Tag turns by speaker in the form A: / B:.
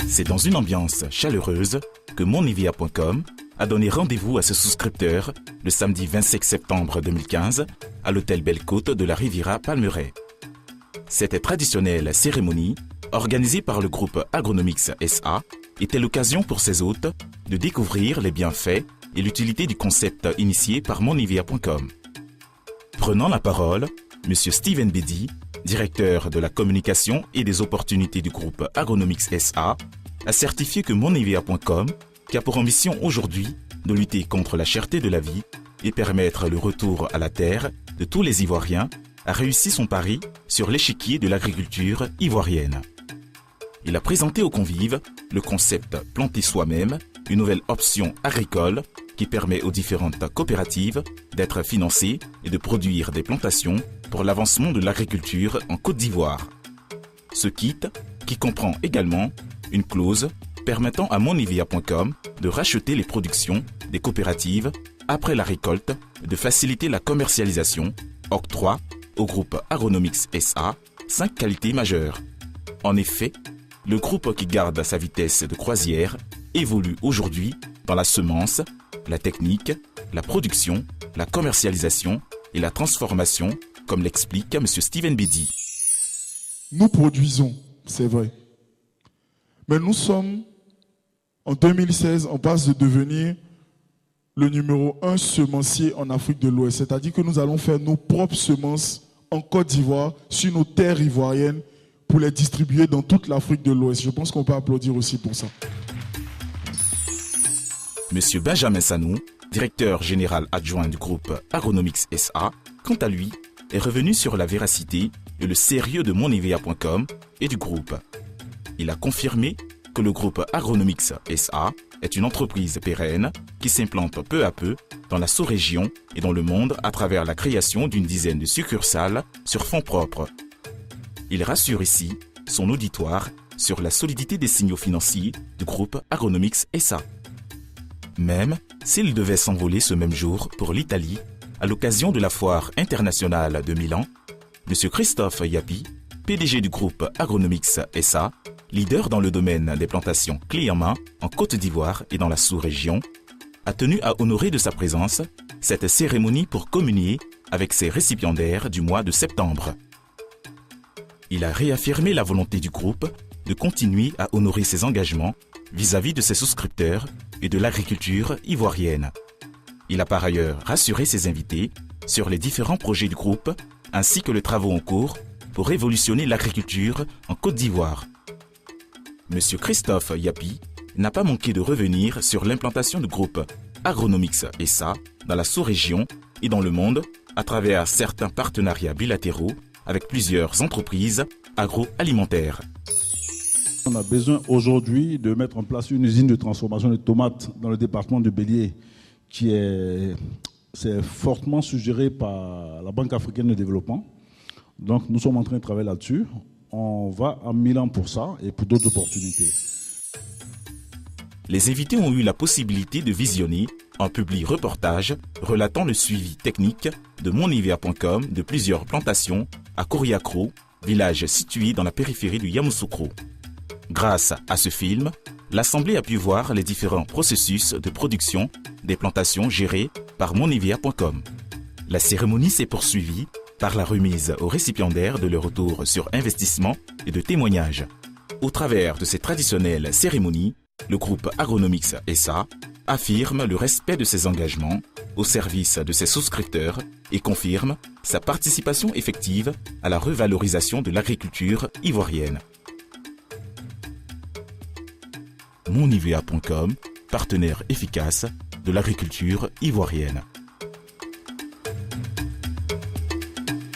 A: C'est dans une ambiance chaleureuse que monivia.com a donné rendez-vous à ses souscripteurs le samedi 25 septembre 2015 à l'hôtel Belle-Côte de la Riviera Palmeraie. Cette traditionnelle cérémonie, organisée par le groupe Agronomics SA, était l'occasion pour ses hôtes de découvrir les bienfaits et l'utilité du concept initié par monivia.com. Prenant la parole, M. Steven Bedi, directeur de la communication et des opportunités du groupe Agronomics SA, a certifié que monivia.com, qui a pour ambition aujourd'hui de lutter contre la cherté de la vie et permettre le retour à la terre de tous les Ivoiriens, a réussi son pari sur l'échiquier de l'agriculture ivoirienne. Il a présenté aux convives le concept Planter soi-même, une nouvelle option agricole qui permet aux différentes coopératives d'être financées et de produire des plantations pour l'avancement de l'agriculture en Côte d'Ivoire. Ce kit, qui comprend également une clause permettant à monivia.com de racheter les productions des coopératives après la récolte et de faciliter la commercialisation, octroie au groupe Agronomics SA 5 qualités majeures. En effet, le groupe qui garde sa vitesse de croisière évolue aujourd'hui dans la semence, la technique, la production, la commercialisation et la transformation, comme l'explique M. Steven Bedi.
B: Nous produisons, c'est vrai. Mais nous sommes, en 2016, on passe de devenir le numéro 1 semencier en Afrique de l'Ouest. C'est-à-dire que nous allons faire nos propres semences en Côte d'Ivoire, sur nos terres ivoiriennes, pour les distribuer dans toute l'Afrique de l'Ouest. Je pense qu'on peut applaudir aussi pour ça.
A: Monsieur Benjamin Sanou, directeur général adjoint du groupe Agronomics SA, quant à lui, est revenu sur la véracité et le sérieux de monivia.com et du groupe. Il a confirmé que le groupe Agronomics SA est une entreprise pérenne qui s'implante peu à peu dans la sous-région et dans le monde à travers la création d'une dizaine de succursales sur fonds propres. Il rassure ici son auditoire sur la solidité des signaux financiers du groupe Agronomics SA. Même s'il devait s'envoler ce même jour pour l'Italie, à l'occasion de la foire internationale de Milan, M. Christophe Yapi, PDG du groupe Agronomics SA, leader dans le domaine des plantations clés en main en Côte d'Ivoire et dans la sous-région, a tenu à honorer de sa présence cette cérémonie pour communier avec ses récipiendaires du mois de septembre. Il a réaffirmé la volonté du groupe de continuer à honorer ses engagements vis-à-vis de ses souscripteurs et de l'agriculture ivoirienne. Il a par ailleurs rassuré ses invités sur les différents projets du groupe ainsi que les travaux en cours pour révolutionner l'agriculture en Côte d'Ivoire. M. Christophe Yapi n'a pas manqué de revenir sur l'implantation du groupe Agronomics SA dans la sous-région et dans le monde à travers certains partenariats bilatéraux avec plusieurs entreprises agroalimentaires.
C: On a besoin aujourd'hui de mettre en place une usine de transformation de tomates dans le département de Bélier c'est fortement suggéré par la Banque africaine de développement. Donc nous sommes en train de travailler là-dessus. On va à Milan pour ça et pour d'autres opportunités.
A: Les invités ont eu la possibilité de visionner un public reportage relatant le suivi technique de monivia.com de plusieurs plantations à Koriakro, village situé dans la périphérie du Yamoussoukro. Grâce à ce film, l'Assemblée a pu voir les différents processus de production des plantations gérées par monivia.com. La cérémonie s'est poursuivie par la remise aux récipiendaires de leur retour sur investissement et de témoignages. Au travers de ces traditionnelles cérémonies, le groupe Agronomics SA affirme le respect de ses engagements au service de ses souscripteurs et confirme sa participation effective à la revalorisation de l'agriculture ivoirienne. monivia.com, partenaire efficace de l'agriculture ivoirienne.